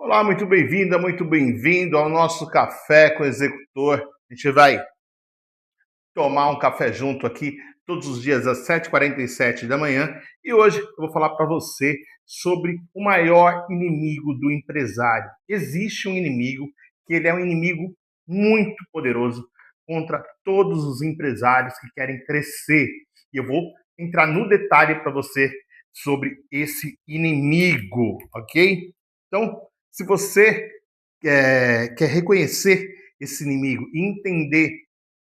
Olá, muito bem-vinda, muito bem-vindo ao nosso Café com o Executor. A gente vai tomar um café junto aqui todos os dias às 7h47 da manhã e hoje eu vou falar para você sobre o maior inimigo do empresário. Existe um inimigo que ele é um inimigo muito poderoso contra todos os empresários que querem crescer. E eu vou entrar no detalhe para você sobre esse inimigo, ok? Então, se você quer reconhecer esse inimigo e entender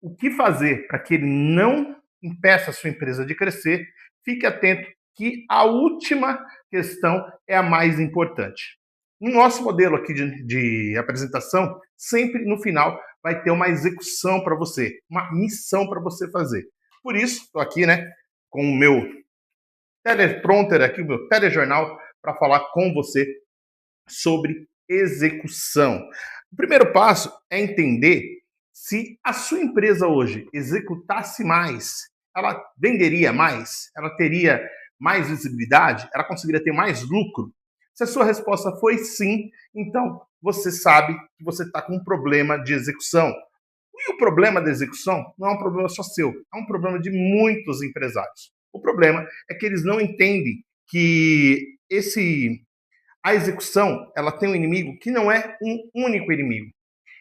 o que fazer para que ele não impeça a sua empresa de crescer, fique atento que a última questão é a mais importante. No nosso modelo aqui de apresentação, sempre no final vai ter uma execução para você, uma missão para você fazer. Por isso, estou aqui, né, com o meu teleprompter aqui, o meu telejornal, para falar com você sobre execução. O primeiro passo é entender se a sua empresa hoje executasse mais, ela venderia mais, ela teria mais visibilidade, ela conseguiria ter mais lucro. Se a sua resposta foi sim, então você sabe que você está com um problema de execução. E o problema da execução não é um problema só seu, é um problema de muitos empresários. O problema é que eles não entendem que a execução, ela tem um inimigo que não é um único inimigo.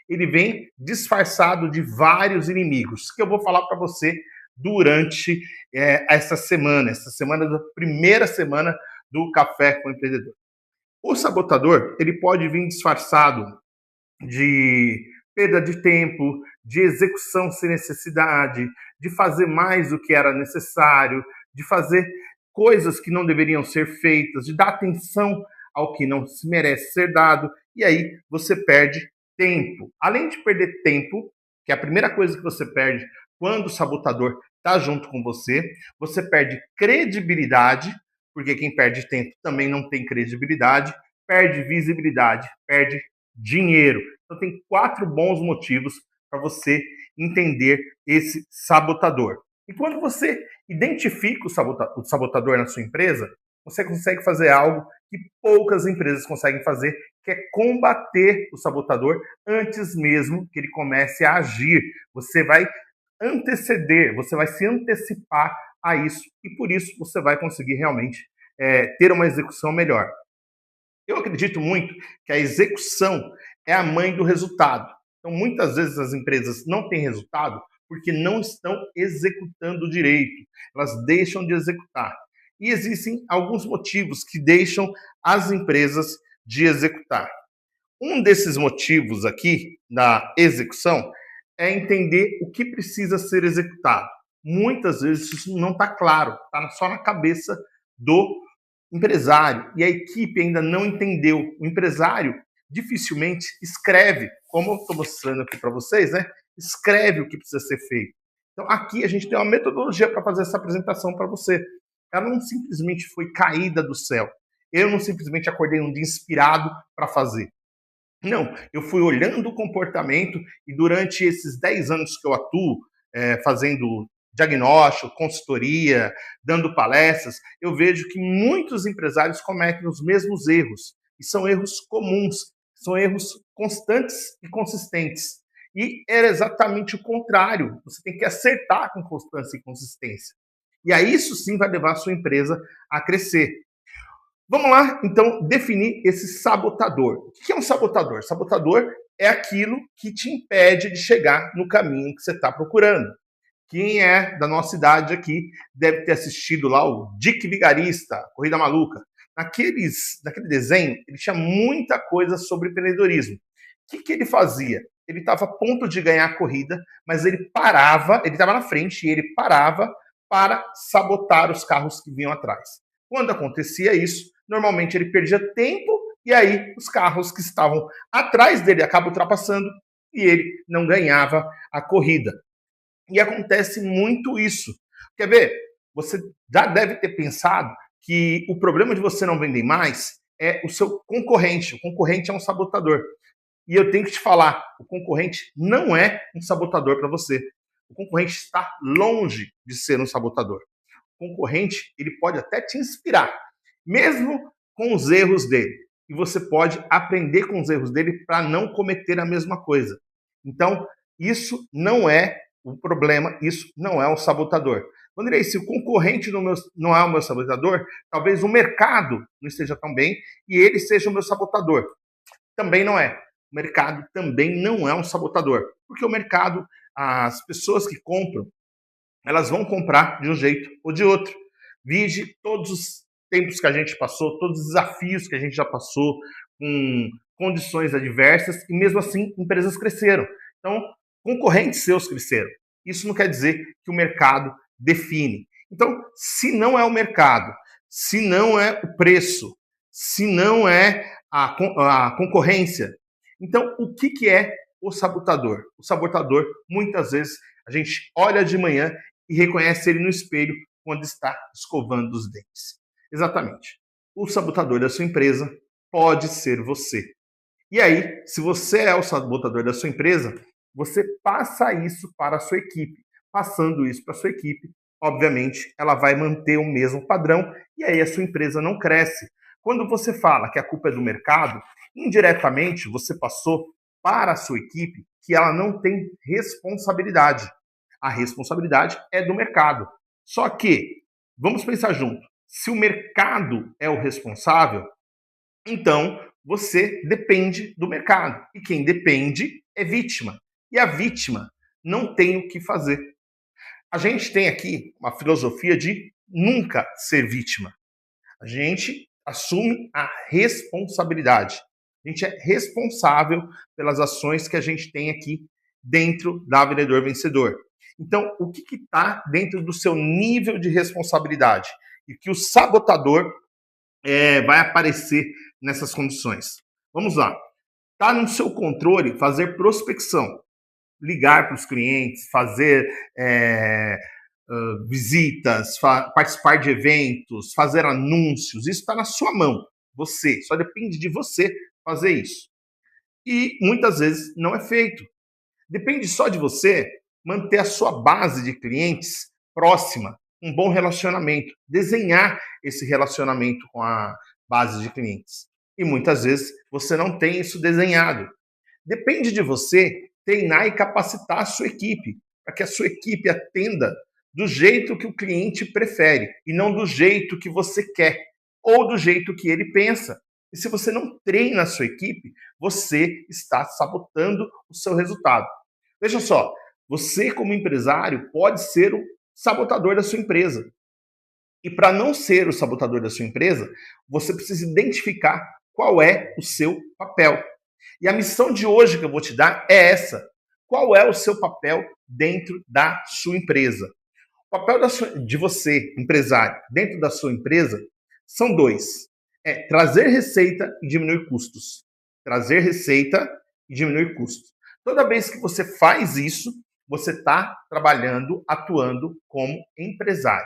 Ele vem disfarçado de vários inimigos, que eu vou falar para você durante essa semana da primeira semana do Café com o Empreendedor. O sabotador, ele pode vir disfarçado de perda de tempo, de execução sem necessidade, de fazer mais do que era necessário, de fazer coisas que não deveriam ser feitas, de dar atenção ao que não se merece ser dado, e aí você perde tempo. Além de perder tempo, que é a primeira coisa que você perde quando o sabotador está junto com você perde credibilidade, porque quem perde tempo também não tem credibilidade, perde visibilidade, perde dinheiro. Então tem 4 bons motivos para você entender esse sabotador. E quando você identifica o sabotador na sua empresa, você consegue fazer algo que poucas empresas conseguem fazer, que é combater o sabotador antes mesmo que ele comece a agir. Você vai anteceder, você vai se antecipar a isso e por isso você vai conseguir realmente ter uma execução melhor. Eu acredito muito que a execução é a mãe do resultado. Então, muitas vezes as empresas não têm resultado porque não estão executando direito. Elas deixam de executar. E existem alguns motivos que deixam as empresas de executar. Um desses motivos aqui da execução é entender o que precisa ser executado. Muitas vezes isso não está claro, está só na cabeça do empresário e a equipe ainda não entendeu. O empresário dificilmente escreve, como eu estou mostrando aqui para vocês, né? Escreve o que precisa ser feito. Então aqui a gente tem uma metodologia para fazer essa apresentação para você. Ela não simplesmente foi caída do céu. Eu não simplesmente acordei um dia inspirado para fazer. Não, eu fui olhando o comportamento e durante esses 10 anos que eu atuo fazendo diagnóstico, consultoria, dando palestras, eu vejo que muitos empresários cometem os mesmos erros. E são erros comuns, são erros constantes e consistentes. E era exatamente o contrário. Você tem que acertar com constância e consistência. E aí isso sim vai levar a sua empresa a crescer. Vamos lá, então, definir esse sabotador. O que é um sabotador? Sabotador é aquilo que te impede de chegar no caminho que você está procurando. Quem é da nossa idade aqui deve ter assistido lá o Dick Vigarista, Corrida Maluca. Naquele desenho, ele tinha muita coisa sobre empreendedorismo. O que ele fazia? Ele estava a ponto de ganhar a corrida, mas ele parava, ele estava na frente e ele parava para sabotar os carros que vinham atrás. Quando acontecia isso, normalmente ele perdia tempo e aí os carros que estavam atrás dele acabam ultrapassando e ele não ganhava a corrida. E acontece muito isso. Quer ver? Você já deve ter pensado que o problema de você não vender mais é o seu concorrente. O concorrente é um sabotador. E eu tenho que te falar, o concorrente não é um sabotador para você. O concorrente está longe de ser um sabotador. O concorrente, ele pode até te inspirar, mesmo com os erros dele. e você pode aprender com os erros dele para não cometer a mesma coisa. Então, isso não é o problema, isso não é um sabotador. Vanderlei, se o concorrente não é o meu sabotador, talvez o mercado não esteja tão bem e ele seja o meu sabotador. Também não é. O mercado também não é um sabotador, porque o mercado, as pessoas que compram, elas vão comprar de um jeito ou de outro. Vide todos os tempos que a gente passou, todos os desafios que a gente já passou, com condições adversas, e mesmo assim empresas cresceram. Então, concorrentes seus cresceram. Isso não quer dizer que o mercado define. Então, se não é o mercado, se não é o preço, se não é a concorrência, então o que é o sabotador? O sabotador, muitas vezes, a gente olha de manhã e reconhece ele no espelho quando está escovando os dentes. Exatamente. O sabotador da sua empresa pode ser você. E aí, se você é o sabotador da sua empresa, você passa isso para a sua equipe. Passando isso para a sua equipe, obviamente, ela vai manter o mesmo padrão e aí a sua empresa não cresce. Quando você fala que a culpa é do mercado, indiretamente você passou para a sua equipe que ela não tem responsabilidade. A responsabilidade é do mercado. Só que, vamos pensar junto, se o mercado é o responsável, então você depende do mercado. E quem depende é vítima. E a vítima não tem o que fazer. A gente tem aqui uma filosofia de nunca ser vítima. A gente assume a responsabilidade. A gente é responsável pelas ações que a gente tem aqui dentro da Vendedor Vencedor. Então, o que está dentro do seu nível de responsabilidade? E que o sabotador vai aparecer nessas condições. Vamos lá. Está no seu controle fazer prospecção, ligar para os clientes, fazer visitas, participar de eventos, fazer anúncios. Isso está na sua mão. Você, só depende de você fazer isso. E muitas vezes não é feito. Depende só de você manter a sua base de clientes próxima, um bom relacionamento, desenhar esse relacionamento com a base de clientes. E muitas vezes você não tem isso desenhado. Depende de você treinar e capacitar a sua equipe, para que a sua equipe atenda do jeito que o cliente prefere e não do jeito que você quer ou do jeito que ele pensa. E se você não treina a sua equipe, você está sabotando o seu resultado. Veja só, você como empresário pode ser o sabotador da sua empresa. E para não ser o sabotador da sua empresa, você precisa identificar qual é o seu papel. E a missão de hoje que eu vou te dar é essa. Qual é o seu papel dentro da sua empresa? O papel de você, empresário, dentro da sua empresa, são dois. É trazer receita e diminuir custos. Trazer receita e diminuir custos. Toda vez que você faz isso, você está trabalhando, atuando como empresário.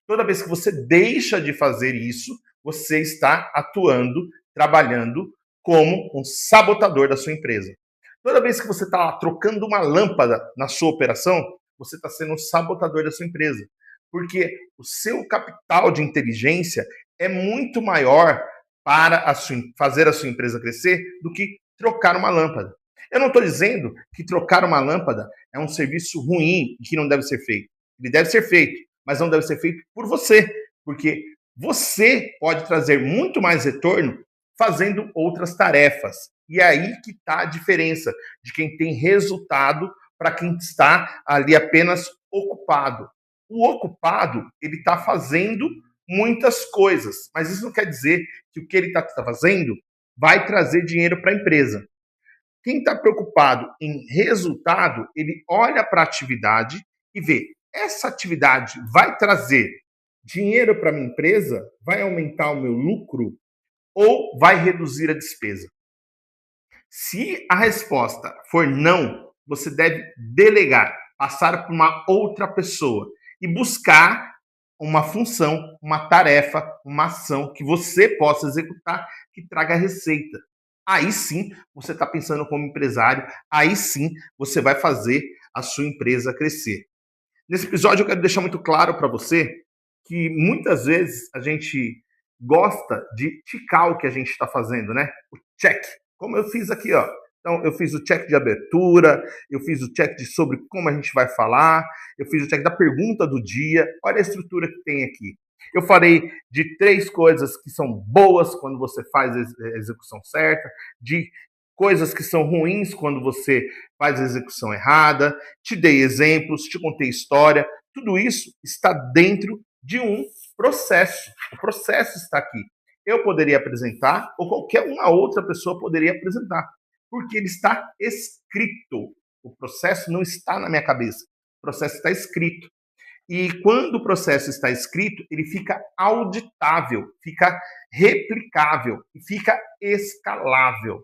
Toda vez que você deixa de fazer isso, você está atuando, trabalhando como um sabotador da sua empresa. Toda vez que você está trocando uma lâmpada na sua operação, você está sendo um sabotador da sua empresa. Porque o seu capital de inteligência é muito maior para fazer a sua empresa crescer do que trocar uma lâmpada. Eu não estou dizendo que trocar uma lâmpada é um serviço ruim e que não deve ser feito. Ele deve ser feito, mas não deve ser feito por você, porque você pode trazer muito mais retorno fazendo outras tarefas. E é aí que está a diferença de quem tem resultado para quem está ali apenas ocupado. O ocupado, ele está fazendo muitas coisas, mas isso não quer dizer que o que ele está fazendo vai trazer dinheiro para a empresa. Quem está preocupado em resultado, ele olha para a atividade e vê, essa atividade vai trazer dinheiro para a minha empresa? Vai aumentar o meu lucro? Ou vai reduzir a despesa? Se a resposta for não, você deve delegar, passar por uma outra pessoa e buscar uma função, uma tarefa, uma ação que você possa executar que traga receita. Aí sim você está pensando como empresário, aí sim você vai fazer a sua empresa crescer. Nesse episódio eu quero deixar muito claro para você que muitas vezes a gente gosta de ticar o que a gente está fazendo, né? O check, como eu fiz aqui, ó. Então, eu fiz o check de abertura, eu fiz o check de sobre como a gente vai falar, eu fiz o check da pergunta do dia. Olha a estrutura que tem aqui. Eu falei de 3 coisas que são boas quando você faz a execução certa, de coisas que são ruins quando você faz a execução errada, te dei exemplos, te contei história. Tudo isso está dentro de um processo. O processo está aqui. Eu poderia apresentar, ou qualquer uma outra pessoa poderia apresentar, porque ele está escrito. O processo não está na minha cabeça. O processo está escrito. E quando o processo está escrito, ele fica auditável, fica replicável e fica escalável.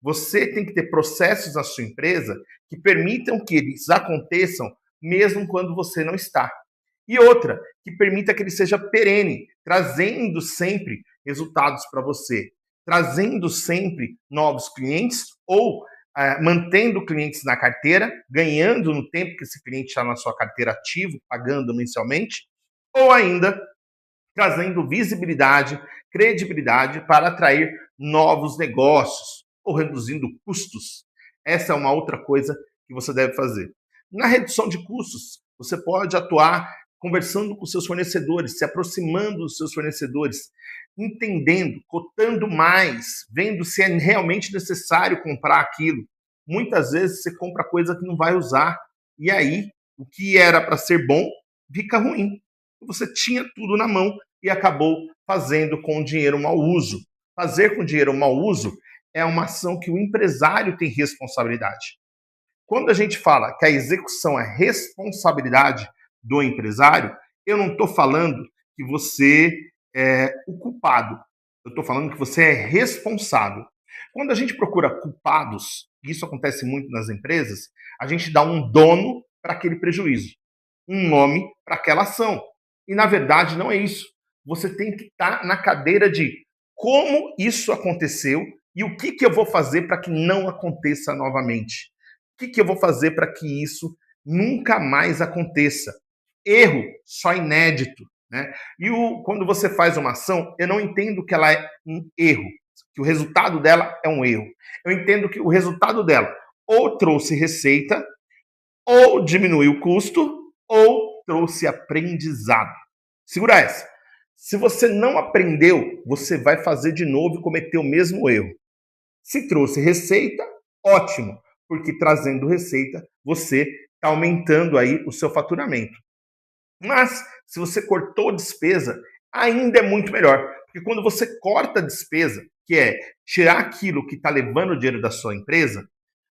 Você tem que ter processos na sua empresa que permitam que eles aconteçam mesmo quando você não está. E outra, que permita que ele seja perene, trazendo sempre resultados para você, trazendo sempre novos clientes ou mantendo clientes na carteira, ganhando no tempo que esse cliente está na sua carteira ativo, pagando mensalmente, ou ainda trazendo visibilidade, credibilidade para atrair novos negócios ou reduzindo custos. Essa é uma outra coisa que você deve fazer. Na redução de custos, você pode atuar conversando com seus fornecedores, se aproximando dos seus fornecedores, entendendo, cotando mais, vendo se é realmente necessário comprar aquilo. Muitas vezes você compra coisa que não vai usar e aí o que era para ser bom fica ruim. Você tinha tudo na mão e acabou fazendo com o dinheiro mau uso. Fazer com dinheiro mau uso é uma ação que o empresário tem responsabilidade. Quando a gente fala que a execução é responsabilidade do empresário, eu não estou falando que você é o culpado. Eu estou falando que você é responsável. Quando a gente procura culpados, e isso acontece muito nas empresas, a gente dá um dono para aquele prejuízo, um nome para aquela ação. E na verdade não é isso. Você tem que estar na cadeira de como isso aconteceu e o que eu vou fazer para que não aconteça novamente. O que eu vou fazer para que isso nunca mais aconteça. Erro só inédito. Né? E quando você faz uma ação, eu não entendo que ela é um erro, que o resultado dela é um erro. Eu entendo que o resultado dela ou trouxe receita, ou diminuiu o custo, ou trouxe aprendizado. Segura essa. Se você não aprendeu, você vai fazer de novo e cometer o mesmo erro. Se trouxe receita, ótimo, porque trazendo receita, você está aumentando aí o seu faturamento. Mas, se você cortou despesa, ainda é muito melhor. Porque quando você corta a despesa, que é tirar aquilo que está levando o dinheiro da sua empresa,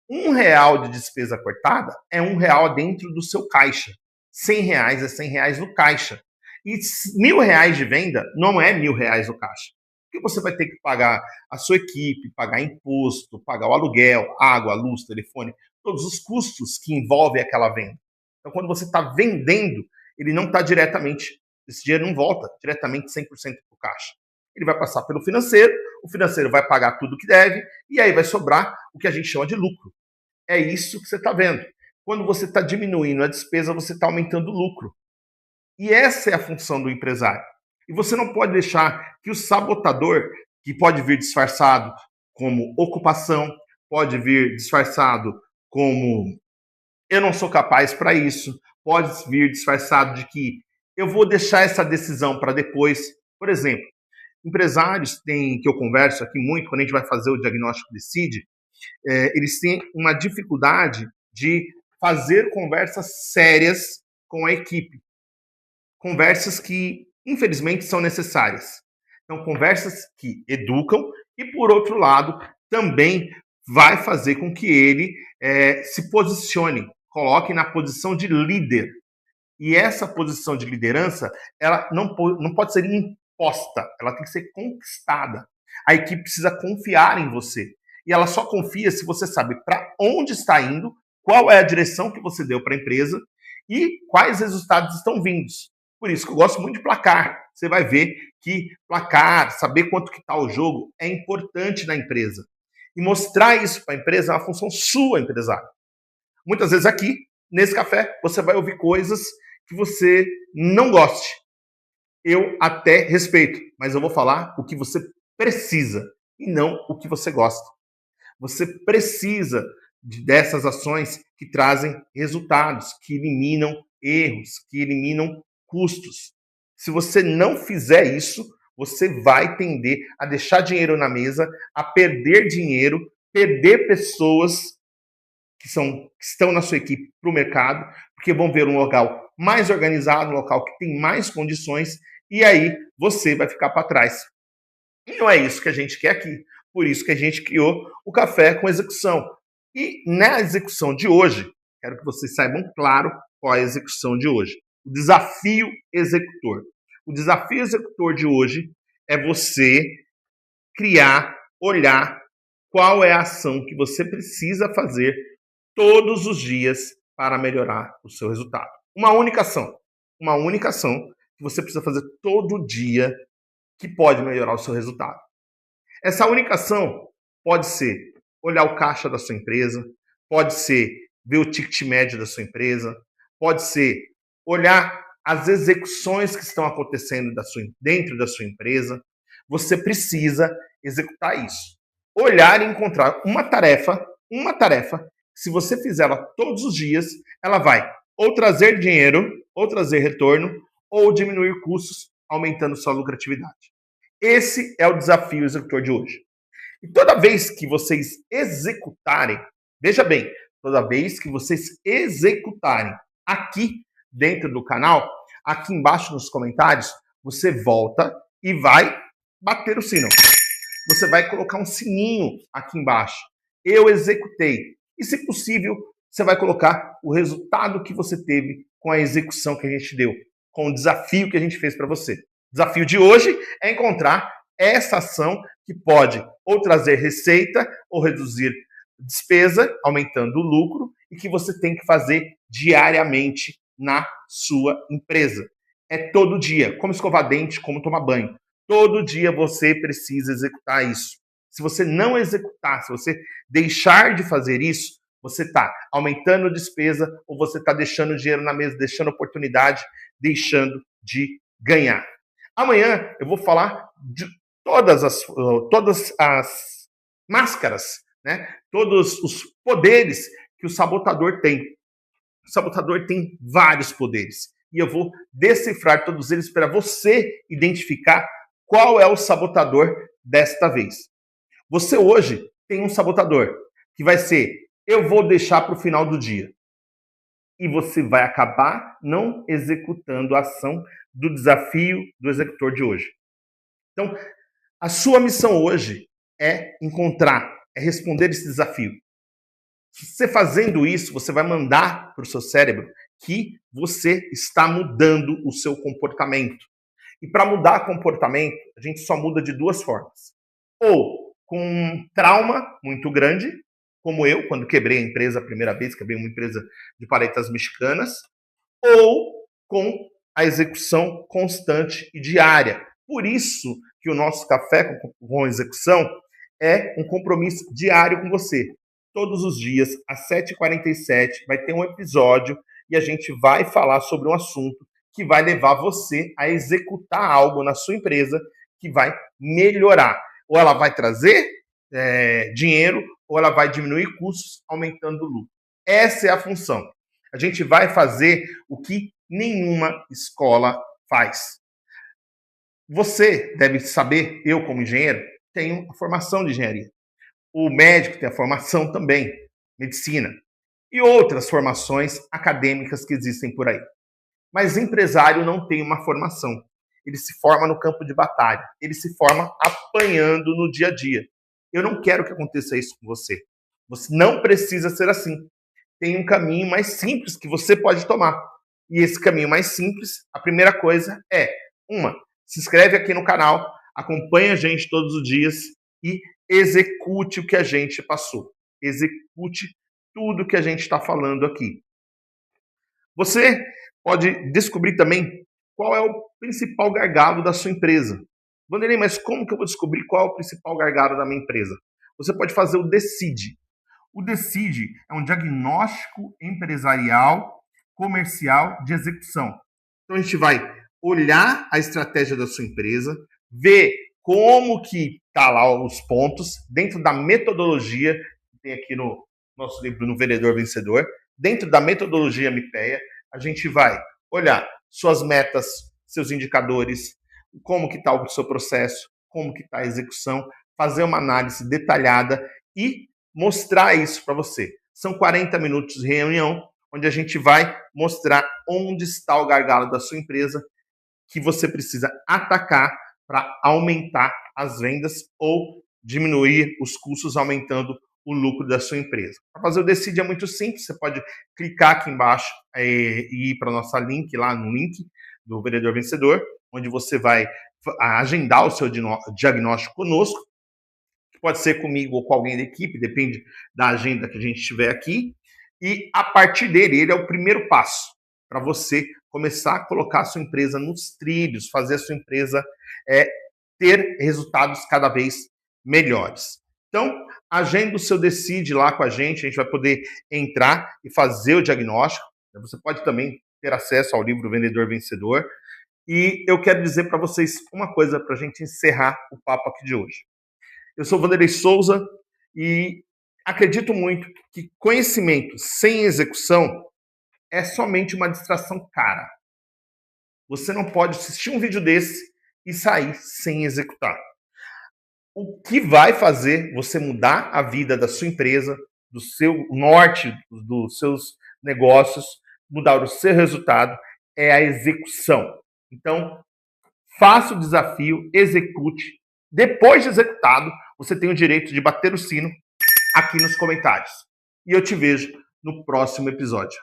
R$ 1 de despesa cortada é R$ 1 dentro do seu caixa. R$ 100 é R$ 100 no caixa. E R$ 1.000 de venda não é R$ 1.000 no caixa. Porque você vai ter que pagar a sua equipe, pagar imposto, pagar o aluguel, água, luz, telefone, todos os custos que envolvem aquela venda. Então, quando você está vendendo, ele não está diretamente, esse dinheiro não volta diretamente 100% para o caixa. Ele vai passar pelo financeiro, o financeiro vai pagar tudo que deve, e aí vai sobrar o que a gente chama de lucro. É isso que você está vendo. Quando você está diminuindo a despesa, você está aumentando o lucro. E essa é a função do empresário. E você não pode deixar que o sabotador, que pode vir disfarçado como ocupação, pode vir disfarçado como eu não sou capaz para isso, pode vir disfarçado de que eu vou deixar essa decisão para depois. Por exemplo, empresários que eu converso aqui muito, quando a gente vai fazer o diagnóstico de CID, eles têm uma dificuldade de fazer conversas sérias com a equipe. Conversas que, infelizmente, são necessárias. Então, conversas que educam e, por outro lado, também vai fazer com que ele se posicione, coloque na posição de líder. E essa posição de liderança, ela não pode ser imposta, ela tem que ser conquistada. A equipe precisa confiar em você. E ela só confia se você sabe para onde está indo, qual é a direção que você deu para a empresa e quais resultados estão vindos. Por isso que eu gosto muito de placar. Você vai ver que placar, saber quanto que está o jogo, é importante na empresa. E mostrar isso para a empresa é uma função sua, empresário. Muitas vezes aqui, nesse café, você vai ouvir coisas que você não goste. eu até respeito, mas eu vou falar o que você precisa e não o que você gosta. Você precisa dessas ações que trazem resultados, que eliminam erros, que eliminam custos. Se você não fizer isso, você vai tender a deixar dinheiro na mesa, a perder dinheiro, perder pessoas que estão na sua equipe para o mercado, porque vão ver um local mais organizado, um local que tem mais condições, e aí você vai ficar para trás. E não é isso que a gente quer aqui. Por isso que a gente criou o Café com Execução. E na execução de hoje, quero que vocês saibam claro qual é a execução de hoje. O desafio executor. O desafio executor de hoje é você criar, olhar qual é a ação que você precisa fazer todos os dias para melhorar o seu resultado. Uma única ação. Uma única ação que você precisa fazer todo dia que pode melhorar o seu resultado. Essa única ação pode ser olhar o caixa da sua empresa, pode ser ver o ticket médio da sua empresa, pode ser olhar as execuções que estão acontecendo dentro da sua empresa. Você precisa executar isso. Olhar e encontrar uma tarefa, se você fizer ela todos os dias, ela vai ou trazer dinheiro, ou trazer retorno, ou diminuir custos, aumentando sua lucratividade. Esse é o desafio executor de hoje. E toda vez que vocês executarem, veja bem, toda vez que vocês executarem aqui dentro do canal, aqui embaixo nos comentários, você volta e vai bater o sino. Você vai colocar um sininho aqui embaixo. Eu executei. E, se possível, você vai colocar o resultado que você teve com a execução que a gente deu, com o desafio que a gente fez para você. O desafio de hoje é encontrar essa ação que pode ou trazer receita ou reduzir despesa, aumentando o lucro, e que você tem que fazer diariamente na sua empresa. É todo dia, como escovar dente, como tomar banho. Todo dia você precisa executar isso. Se você não executar, se você deixar de fazer isso, você está aumentando despesa ou você está deixando dinheiro na mesa, deixando oportunidade, deixando de ganhar. Amanhã eu vou falar de todas as máscaras, né? Todos os poderes que o sabotador tem. O sabotador tem vários poderes. E eu vou decifrar todos eles para você identificar qual é o sabotador desta vez. Você hoje tem um sabotador que vai ser: eu vou deixar para o final do dia. E você vai acabar não executando a ação do desafio do executor de hoje. Então, a sua missão hoje é responder esse desafio. Você fazendo isso, você vai mandar para o seu cérebro que você está mudando o seu comportamento. E para mudar comportamento, a gente só muda de duas formas. Ou com um trauma muito grande, como eu, quando quebrei a empresa a primeira vez, quebrei uma empresa de paletas mexicanas, ou com a execução constante e diária. Por isso que o nosso Café com Execução é um compromisso diário com você. Todos os dias, às 7h47, vai ter um episódio e a gente vai falar sobre um assunto que vai levar você a executar algo na sua empresa que vai melhorar. Ou ela vai trazer dinheiro, ou ela vai diminuir custos, aumentando o lucro. Essa é a função. A gente vai fazer o que nenhuma escola faz. Você deve saber, eu como engenheiro, tenho a formação de engenharia. O médico tem a formação também, medicina. E outras formações acadêmicas que existem por aí. Mas empresário não tem uma formação. Ele se forma no campo de batalha. Ele se forma apanhando no dia a dia. Eu não quero que aconteça isso com você. Você não precisa ser assim. Tem um caminho mais simples que você pode tomar. E esse caminho mais simples, a primeira coisa é: se inscreve aqui no canal, acompanha a gente todos os dias e execute o que a gente passou. Execute tudo que a gente está falando aqui. Você pode descobrir também qual é o principal gargalo da sua empresa. Vanderlei, mas como que eu vou descobrir qual é o principal gargalo da minha empresa? Você pode fazer o DECIDE. O DECIDE é um diagnóstico empresarial, comercial de execução. Então a gente vai olhar a estratégia da sua empresa, ver como que tá lá os pontos dentro da metodologia que tem aqui no nosso livro No Vendedor Vencedor. Dentro da metodologia MIPEA, a gente vai olhar suas metas, seus indicadores, como que está o seu processo, como que está a execução, fazer uma análise detalhada e mostrar isso para você. São 40 minutos de reunião, onde a gente vai mostrar onde está o gargalo da sua empresa que você precisa atacar para aumentar as vendas ou diminuir os custos, aumentando o lucro da sua empresa. Para fazer o Decide é muito simples, você pode clicar aqui embaixo e ir para o nosso link, lá no link do Vendedor Vencedor, onde você vai agendar o seu diagnóstico conosco, que pode ser comigo ou com alguém da equipe, depende da agenda que a gente tiver aqui, e a partir dele, ele é o primeiro passo para você começar a colocar a sua empresa nos trilhos, fazer a sua empresa ter resultados cada vez melhores. Então, agenda o seu Decide lá com a gente vai poder entrar e fazer o diagnóstico. Você pode também ter acesso ao livro Vendedor Vencedor. E eu quero dizer para vocês uma coisa para a gente encerrar o papo aqui de hoje. Eu sou Vanderlei Souza e acredito muito que conhecimento sem execução é somente uma distração cara. Você não pode assistir um vídeo desse e sair sem executar. O que vai fazer você mudar a vida da sua empresa, do seu norte, dos seus negócios, mudar o seu resultado, é a execução. Então, faça o desafio, execute. Depois de executado, você tem o direito de bater o sino aqui nos comentários. E eu te vejo no próximo episódio.